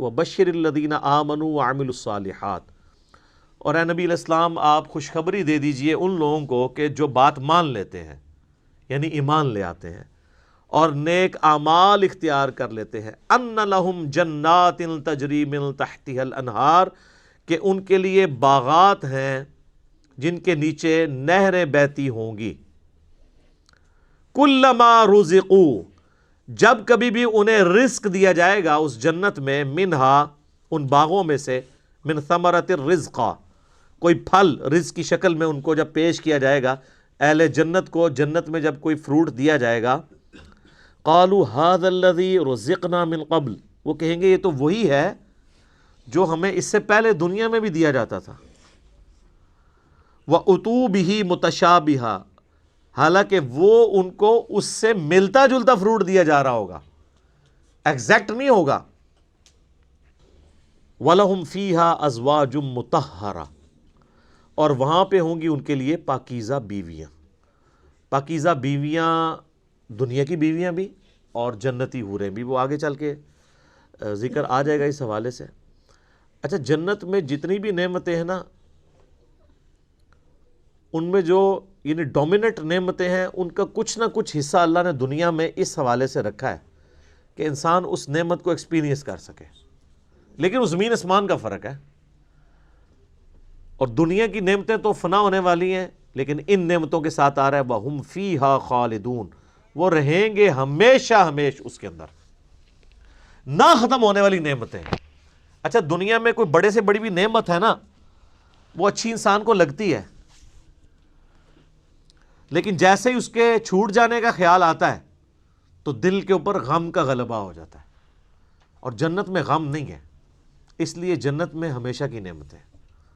وَبَشِّرِ الَّذِينَ آمَنُوا وَعَمِلُوا الصَّالِحَاتِ، اور اے نبی علیہ السلام آپ خوشخبری دے دیجئے ان لوگوں کو کہ جو بات مان لیتے ہیں، یعنی ایمان لے آتے ہیں اور نیک اعمال اختیار کر لیتے ہیں، ان لہم جنات تجری من تحتها الانہار، کہ ان کے لیے باغات ہیں جن کے نیچے نہریں بہتی ہوں گی، کلما رزقوا، جب کبھی بھی انہیں رزق دیا جائے گا اس جنت میں، منہا ان باغوں میں سے، من ثمرۃ الرزق، کوئی پھل رزق کی شکل میں ان کو جب پیش کیا جائے گا، اہل جنت کو جنت میں جب کوئی فروٹ دیا جائے گا، قالوا ھذا الذی رزقنا من قبل، وہ کہیں گے یہ تو وہی ہے جو ہمیں اس سے پہلے دنیا میں بھی دیا جاتا تھا، وَأُتُوا بِهِ مُتَشَابِهًا، حالانکہ وہ ان کو اس سے ملتا جلتا فروٹ دیا جا رہا ہوگا، ایگزیکٹ نہیں ہوگا، وَلَهُمْ فِيهَا أَزْوَاجٌ مُطَهَّرَةٌ، اور وہاں پہ ہوں گی ان کے لیے پاکیزہ بیویاں، پاکیزہ بیویاں دنیا کی بیویاں بھی اور جنتی حوریں بھی، وہ آگے چل کے ذکر آ جائے گا اس حوالے سے۔ اچھا، جنت میں جتنی بھی نعمتیں ہیں نا، ان میں جو یعنی ڈومیننٹ نعمتیں ہیں، ان کا کچھ نہ کچھ حصہ اللہ نے دنیا میں اس حوالے سے رکھا ہے کہ انسان اس نعمت کو ایکسپیرینس کر سکے، لیکن وہ زمین آسمان کا فرق ہے، اور دنیا کی نعمتیں تو فنا ہونے والی ہیں، لیکن ان نعمتوں کے ساتھ آ رہا ہے وَهُمْ فِيهَا خَالِدُونَ، وہ رہیں گے ہمیشہ ہمیش اس کے اندر، نہ ختم ہونے والی نعمتیں۔ اچھا، دنیا میں کوئی بڑے سے بڑی بھی نعمت ہے نا، وہ اچھی انسان کو لگتی ہے، لیکن جیسے ہی اس کے چھوٹ جانے کا خیال آتا ہے تو دل کے اوپر غم کا غلبہ ہو جاتا ہے، اور جنت میں غم نہیں ہے، اس لیے جنت میں ہمیشہ کی نعمت ہے۔